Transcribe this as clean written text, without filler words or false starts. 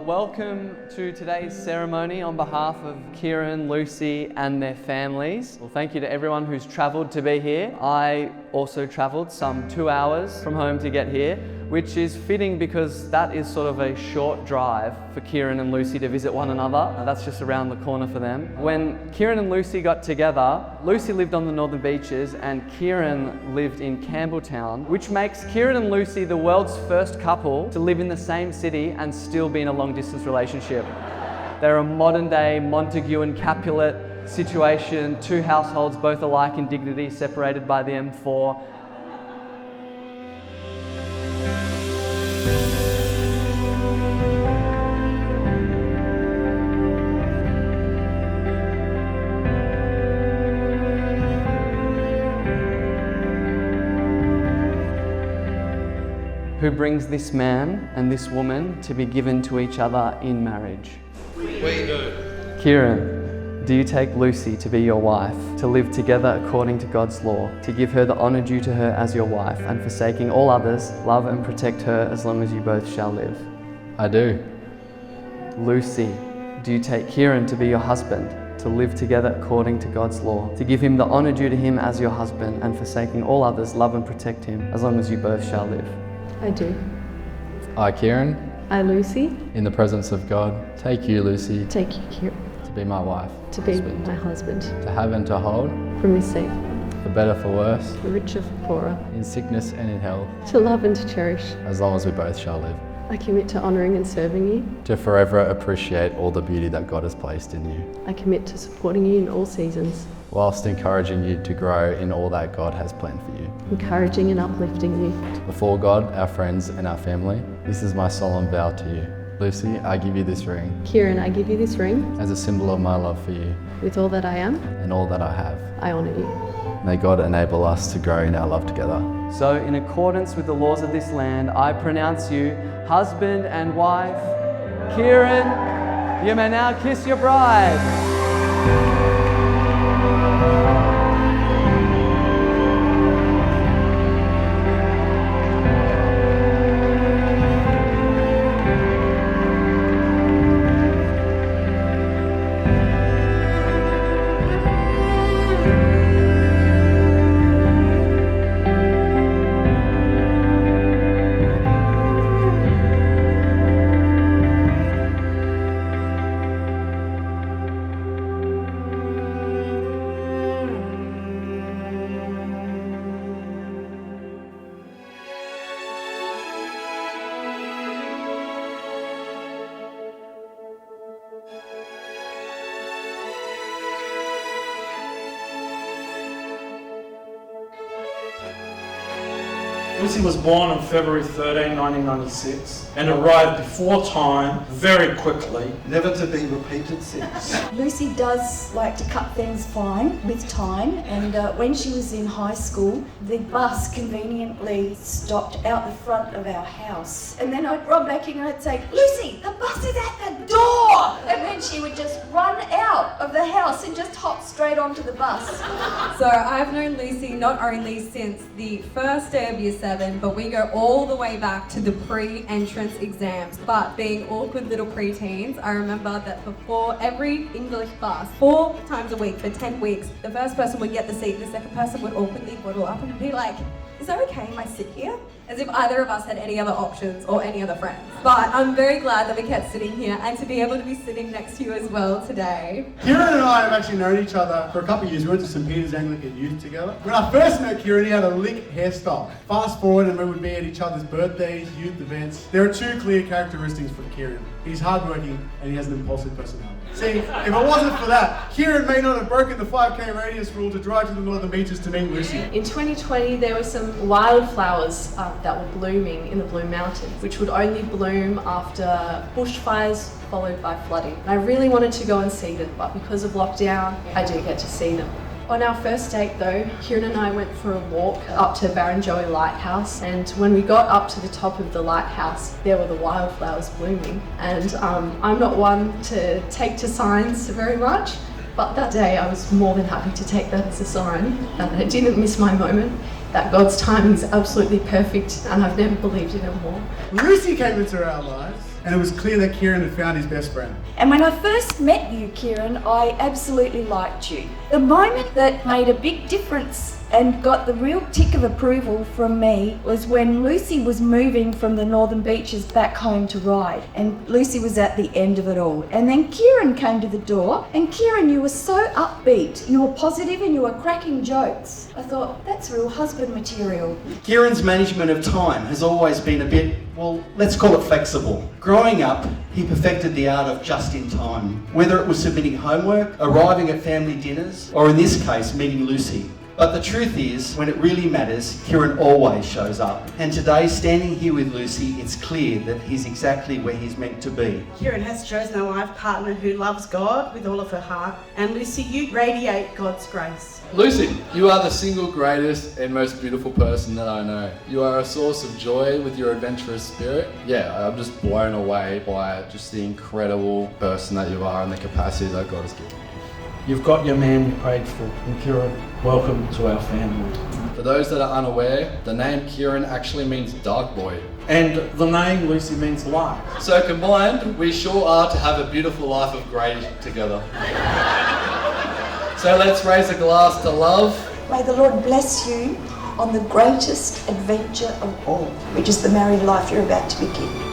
Welcome to today's ceremony on behalf of Kieran, Lucy and their families. Well, thank you to everyone who's travelled to be here. I also travelled some 2 hours from home to get here, which is fitting because that is sort of a short drive for Kieran and Lucy to visit one another. That's just around the corner for them. When Kieran and Lucy got together, Lucy lived on the Northern Beaches and Kieran lived in Campbelltown, which makes Kieran and Lucy the world's first couple to live in the same city and still be in a long-distance relationship. They're a modern-day Montague and Capulet situation, two households both alike in dignity, separated by the M4. Who brings this man and this woman to be given to each other in marriage. We do. Kieran, do you take Lucy to be your wife, to live together according to God's law, to give her the honour due to her as your wife, and forsaking all others, love and protect her as long as you both shall live? I do. Lucy, do you take Kieran to be your husband, to live together according to God's law, to give him the honour due to him as your husband, and forsaking all others, love and protect him as long as you both shall live? I do. I, Kieran, I, Lucy, in the presence of God, take you, Lucy, take you, Kieran, to be my wife, to be my husband, to have and to hold, for me sake, for better, for worse, for richer, for poorer, in sickness and in health, to love and to cherish. as long as we both shall live, I commit to honouring and serving you. to forever appreciate all the beauty that God has placed in you, I commit to supporting you in all seasons, whilst encouraging you to grow in all that God has planned for you. encouraging and uplifting you. Before God, our friends and our family, this is my solemn vow to you. Lucy, I give you this ring Kieran, I give you this ring. as a symbol of my love for you With all that I am, and all that I have. I honour you. May God enable us to grow in our love together. So, in accordance with the laws of this land, I pronounce you husband and wife. Kieran, you may now kiss your bride. Lucy was born on February 13, 1996 and arrived before time very quickly. Never to be repeated since. Lucy does like to cut things fine with time, and when she was in high school, the bus conveniently stopped out the front of our house. And then I'd run back in and I'd say, "Lucy, the bus is at the door!" And then she would just run out of the house and just hop straight onto the bus. So I've known Lucy not only since the first day of year 7, but we go all the way back to the pre-entrance exams. But being awkward little preteens, I remember that before every English bus, 4 times a week for 10 weeks, the first person would get the seat, the second person would awkwardly waddle up and be like, "Is that okay? Am I sit here?" As if either of us had any other options or any other friends. But I'm very glad that we kept sitting here and to be able to be sitting next to you as well today. Kieran and I have actually known each other for a couple of years. We went to St. Peter's Anglican Youth together. When I first met Kieran, he had a lick hairstyle. Fast forward and we would be at each other's birthdays, youth events. There are two clear characteristics for Kieran. He's hardworking and he has an impulsive personality. See, if it wasn't for that, Kieran may not have broken the 5k radius rule to drive to the Northern Beaches to meet Lucy. In 2020, there were some wildflowers that were blooming in the Blue Mountains, which would only bloom after bushfires followed by flooding. I really wanted to go and see them, but because of lockdown, I didn't get to see them. On our first date though, Kieran and I went for a walk up to Barrenjoey Lighthouse, and when we got up to the top of the lighthouse, there were the wildflowers blooming. And I'm not one to take to signs very much, but that day I was more than happy to take that as a sign that I didn't miss my moment, that God's timing is absolutely perfect, and I've never believed in it more. Lucy came into our lives and it was clear that Kieran had found his best friend. And when I first met you, Kieran, I absolutely liked you. The moment that made a big difference and got the real tick of approval from me was when Lucy was moving from the Northern Beaches back home to Ryde, and Lucy was at the end of it all. And then Kieran came to the door, and Kieran, you were so upbeat, you were positive and you were cracking jokes. I thought, that's real husband material. Kieran's management of time has always been a bit, well, let's call it flexible. Growing up, he perfected the art of just in time, whether it was submitting homework, arriving at family dinners, or in this case, meeting Lucy. But the truth is, when it really matters, Kieran always shows up. And today, standing here with Lucy, it's clear that he's exactly where he's meant to be. Kieran has chosen a life partner who loves God with all of her heart. And Lucy, you radiate God's grace. Lucy, you are the single greatest and most beautiful person that I know. You are a source of joy with your adventurous spirit. Yeah, I'm just blown away by just the incredible person that you are and the capacity that God has given you. You've got your man you prayed for, and Kieran, welcome to our family. For those that are unaware, the name Kieran actually means dark boy. And the name Lucy means light. So combined, we sure are to have a beautiful life of grey together. So let's raise a glass to love. May the Lord bless you on the greatest adventure of all, which is the married life you're about to begin.